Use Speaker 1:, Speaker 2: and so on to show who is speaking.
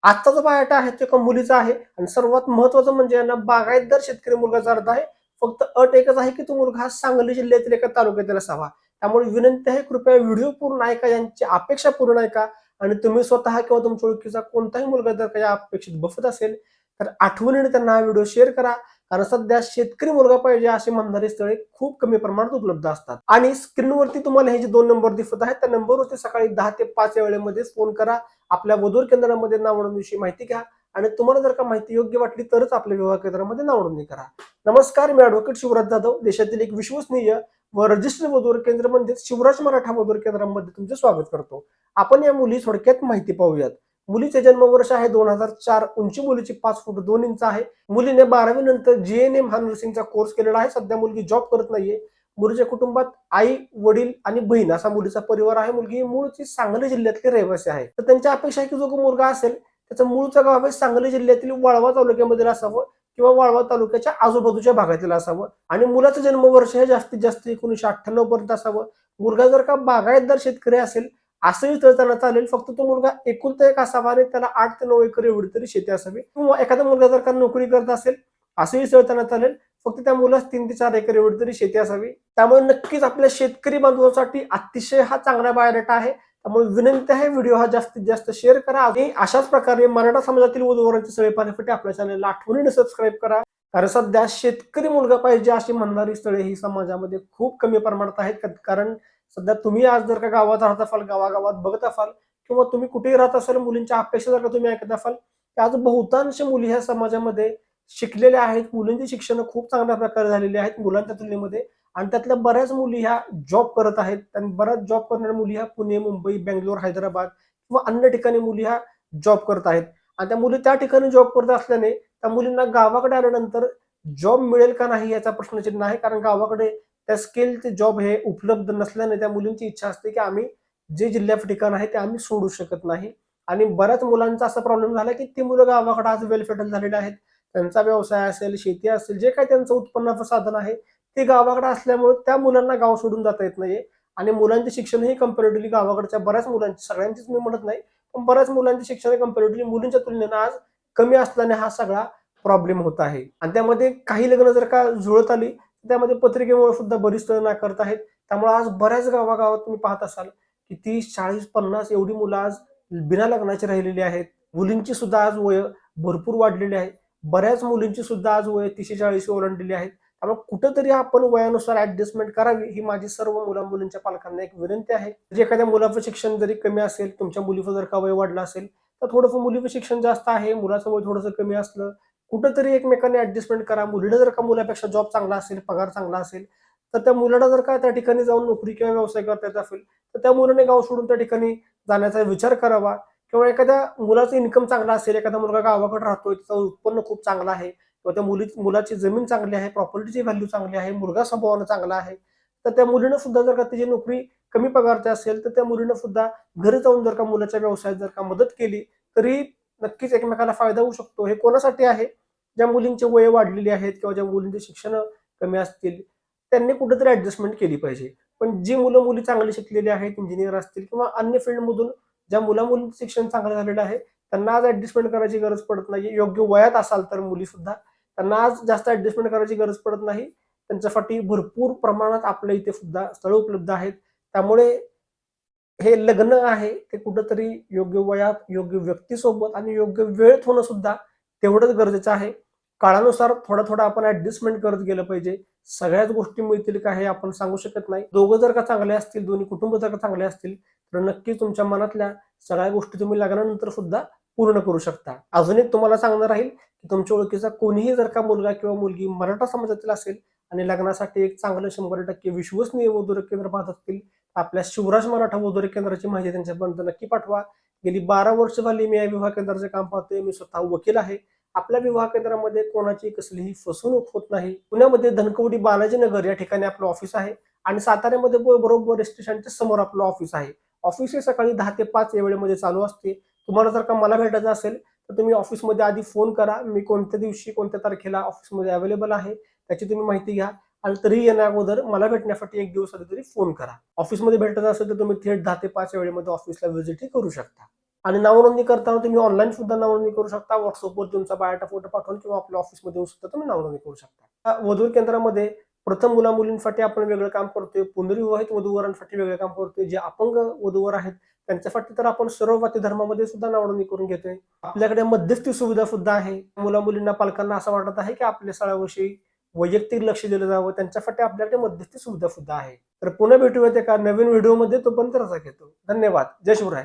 Speaker 1: आजचा जो बायोडाटा आहे तो एका मुलीचा आहे आणि सर्वात महत्त्वाचं म्हणजे यांना बागायतदार शेतकरी मुलगाचा अर्थ आहे. फक्त अट एकच आहे की तो मुलगा हा सांगली जिल्ह्यातील एका तालुक्यातील असावा. त्यामुळे विनंती आहे कृपया व्हिडिओ पूर्ण ऐका, यांची अपेक्षा पूर्ण ऐका आणि तुम्ही स्वतः किंवा तुमच्या ओळखीचा कोणताही मुलगा जर काही अपेक्षित बसत असेल तर आठवणीने त्यांना हा व्हिडिओ शेअर करा. कारण सध्या शेतकरी मुलगा पाहिजे अशी म्हणणारी स्थळे खूप कमी प्रमाणात उपलब्ध असतात. आणि स्क्रीनवरती तुम्हाला हे जे 2 नंबर दिसत आहेत त्या नंबरवरती सकाळी 10 ते 5 या वेळेमध्ये फोन करा. आपल्या वधूवर केंद्रामध्ये नाव नोंदणीविषयी माहिती घ्या आणि तुम्हाला जर का माहिती योग्य वाटली तरच आपल्या विवाह केंद्रामध्ये नाव नोंदणी करा. नमस्कार, मी ॲडव्होकेट शिवराज जाधव, देशातील एक विश्वसनीय व रजिस्टर्ड वधूवर केंद्र म्हणजे शिवराज मराठा वधूवर केंद्रामध्ये तुमचे स्वागत करतो. आपण या मुली थोडक्यात माहिती पाहूयात. मुलीचे जन्मवर्ष आहे 2004, उंची मुलीची 5 फूट 2 इंच आहे. मुलीने 12वी नंतर जीएनएम हा नर्सिंगचा कोर्स केलेला आहे. सध्या मुलगी जॉब करत नाहीये. मुलीच्या कुटुंबात आई, वडील आणि बहीण असा मुलीचा परिवार आहे. मुलगी मूळची सांगली जिल्ह्यातली रहिवासी आहे. तर त्यांची अपेक्षा आहे की जो मुलगा असेल त्याचं मूळचं गाव आहे सांगली जिल्ह्यातील वाळवा तालुक्यामधील असावं किंवा वाळवा तालुक्याच्या आजूबाजूच्या भागातील असावं आणि मुलाचं जन्मवर्ष हे जास्तीत जास्त 1998 पर्यंत असावं. मुलगा जर का बागायतदार शेतकरी असेल असंही तळताना चालेल. फक्त तो मुलगा एकुलता एक असावा आणि त्याला 8 ते 9 एकर एवढी तरी शेती असावी. किंवा एखादा मुलगा जर का नोकरी करत असेल असंही तळताना चालेल. फक्त त्या मुलास 3 ते 4 एकर एवढी तरी शेती असावी. त्यामुळे नक्कीच आपल्या शेतकरी बांधवांसाठी अतिशय हा चांगला बायोडाटा आहे. त्यामुळे विनंती आहे व्हिडिओ हा जास्तीत जास्त शेअर करा आणि अशाच प्रकारे मराठा समाजातील वधूवरांचे सगळे पाहण्यासाठी आपल्या चॅनलला आठवणीने सबस्क्राईब करा. कारण सध्या शेतकरी मुलगा पाहिजे अशी म्हणणारी स्थळे ही समाजामध्ये खूप कमी प्रमाणात आहेत. कारण सध्या तुम्ही आज जर का गावात राहत असाल, गावागावात बघत असाल किंवा तुम्ही कुठेही राहत असाल, मुलींच्या अपेक्षा जर का तुम्ही ऐकत असाल तर आज बहुतांश मुली ह्या समाजामध्ये शिकलेल्या आहेत. मुलींची शिक्षण खूप चांगल्या प्रकारे झालेली आहेत मुलांच्या तुलनेमध्ये आणि त्यातल्या बऱ्याच मुली ह्या जॉब करत आहेत आणि बऱ्याच जॉब करणाऱ्या मुली ह्या पुणे, मुंबई, बेंगलोर, हैदराबाद किंवा अन्य ठिकाणी मुली ह्या जॉब करत आहेत आणि त्या मुली त्या ठिकाणी जॉब करत असल्याने त्या मुलींना गावाकडे आल्यानंतर जॉब मिळेल का नाही याचा प्रश्नचिन्ह आहे. कारण गावाकडे त्या स्किलचे जॉब हे उपलब्ध नसल्याने त्या मुलींची इच्छा असते की आम्ही जे जिल्ह्या ठिकाण आहे ते आम्ही सोडू शकत नाही आणि बऱ्याच मुलांचा असा प्रॉब्लेम झाला की ती मुलं गावाकडे आज वेल सेटल झालेले आहेत. त्यांचा व्यवसाय असेल, शेती असेल, जे काही त्यांचं उत्पन्नाचं साधन आहे ते गावाकडे असल्यामुळे त्या मुलांना गाव सोडून जाता येत नाहीये आणि मुलांचे शिक्षणही कंपॅरेटिव्हली गावाकडच्या बऱ्याच मुलांची, सगळ्यांचीच मी म्हणत नाही, पण बऱ्याच मुलांचे शिक्षण कंपॅरेटिव्हली मुलींच्या तुलनेने आज कमी असल्याने हा सगळा प्रॉब्लेम होत आहे. आणि त्यामध्ये काही लग्न जर का जुळत आली त्यामध्ये पत्रिकेमुळे सुद्धा बरीच स्थळं नाकारत आहेत. त्यामुळे आज बऱ्याच गावागावात तुम्ही पाहत असाल की 30, 40, 50 एवढी मुलं आज बिना लग्नाची राहिलेली आहेत. मुलींची सुद्धा आज वय भरपूर वाढलेली आहे. बऱ्याच मुलींची सुद्धा आज वय 30-40 ओलांडलेली आहेत. त्यामुळे कुठेतरी आपण वयानुसार ऍडजस्टमेंट करावी ही माझी सर्व मुलींच्या पालकांना एक विनंती आहे. जर एखाद्या मुलाचं शिक्षण जरी कमी असेल, तुमच्या मुलीचं जर का वय वाढलं असेल तर थोडंसं मुलीचं शिक्षण जास्त आहे, मुलाचं वय थोडंसं कमी असलं, कुठेतरी एकमेकांनी ऍडजस्टमेंट करा. मुलीला जर का मुलापेक्षा जॉब चांगला असेल, पगार चांगला असेल तर त्या मुलाला जर का त्या ठिकाणी जाऊन नोकरी किंवा व्यवसाय करता येत असेल तर त्या मुलाने गाव सोडून त्या ठिकाणी जाण्याचा विचार करावा. किंवा एखाद्या मुलाचं इन्कम चांगला असेल, एखादा मुलगा गावाकडे राहतोय, त्याचं उत्पन्न खूप चांगलं आहे किंवा त्या मुलाची जमीन चांगली आहे, प्रॉपर्टीची व्हॅल्यू चांगली आहे, मुलगा स्वभावानं चांगला आहे, तर त्या मुलीनं सुद्धा जर का तिची नोकरी कमी पगारची असेल तर त्या मुलीनं सुद्धा घरी जाऊन जर का मुलाच्या व्यवसायात जर का मदत केली तरी नक्कीच एकमेकाला फायदा होऊ शकतो. हे कोणासाठी आहे? ज्या मुलींची वय वाढलेली आहेत किंवा ज्या मुलींचे शिक्षण कमी असतील त्यांनी कुठेतरी ऍडजस्टमेंट केली पाहिजे. पण जी मुलं मुली चांगली शिकलेली आहेत, इंजिनियर असतील किंवा अन्य फील्डमधून ज्या मुलामुलींचं शिक्षण चांगलं झालेलं आहे त्यांना आज ऍडजस्टमेंट करायची गरज पडत नाही. योग्य वयात असाल तर मुली सुद्धा त्यांना आज जास्त ऍडजस्टमेंट करायची गरज पडत नाही. त्यांच्यासाठी भरपूर प्रमाणात आपल्या इथे सुद्धा स्थळं उपलब्ध आहेत. त्यामुळे हे लग्न आहे ते कुठंतरी योग्य वयात, योग्य व्यक्तीसोबत आणि योग्य वेळेत होणं सुद्धा तेवढंच गरजेचं आहे. काळानुसार थोडा आपण ऍडजस्टमेंट करत गेलं पाहिजे. सगळ्याच गोष्टी मिळतील का हे आपण सांगू शकत नाही. दोघं जर का चांगले असतील, दोन्ही कुटुंब जर का चांगले असतील तर नक्कीच तुमच्या मनातल्या सगळ्या गोष्टी तुम्ही लग्नानंतर सुद्धा पूर्ण करू शकता. अजून एक तुम्हाला सांगणं राहील की तुमच्या ओळखीचा कोणीही जर का मुलगा किंवा मुलगी मराठा समाजातील असेल आणि लग्नासाठी एक चांगलं 100% विश्वसनीय वधू केंद्र पाहत असतील आपल्या शिवराज मराठा वधू केंद्राची माहिती त्यांच्यापर्यंत नक्की पाठवा. गेली 12 वर्ष झाली मी या विवाह केंद्राचे काम पाहतोय. मी स्वतः वकील आहे. आपल्या विवाह केंद्रामध्ये कोणाची कसलीही फसवणूक होत नाही. पुण्यामध्ये धनकवडी बालाजीनगर या ठिकाणी आपलं ऑफिस आहे आणि साताऱ्यामध्ये बरोबर स्टेशनच्या समोर आपलं ऑफिस आहे. ऑफिस हे सकाळी 10 ते 5 या वेळेमध्ये चालू असते. तुम्हाला जर का मला भेटायचं असेल तर तुम्ही ऑफिसमध्ये आधी फोन करा. मी कोणत्या दिवशी, कोणत्या तारखेला ऑफिसमध्ये अवेलेबल आहे त्याची तुम्ही माहिती घ्या आणि तरी येण्या अगोदर मला भेटण्यासाठी 1 दिवस आधी तरी फोन करा. ऑफिसमध्ये भेटायचं असेल तर तुम्ही थेट 10 ते 5 या वेळेमध्ये ऑफिसला व्हिजिटही करू शकता. आणि नावनोंदणी करताना तुम्ही ऑनलाईन सुद्धा नावनोंदणी करू शकता. व्हॉट्सअपवर तुमचा बायोडाटा फोटो पाठवून किंवा आपल्या ऑफिसमध्ये येऊन सुद्धा तुम्ही नावनोंदणी करू शकता. वधू केंद्रामध्ये प्रथम मुला-मुलींसाठी आपण वेगळं काम करतोय, पुनर्विवाहित वधूवरांसाठी वेगळं काम करतोय, जे अपंग वधूवर आहेत त्यांच्यासाठी तर आपण सर्वमान्य धर्मामध्ये सुद्धा नावनोंदणी करून घेतोय. आपल्याकडे मध्यस्थी सुविधा सुद्धा आहे. मुला-मुलींना पालकांना असं वाटत आहे की आपल्या स्थळाविषयी वैयक्तिक लक्ष दिलं जावं, त्यांच्यासाठी आपल्याकडे मध्यस्थी सुविधा सुद्धा आहे. तर पुन्हा भेटूयात एका नवीन व्हिडिओमध्ये. तोपर्यंत रजा घेतो. धन्यवाद. जय शिवराय.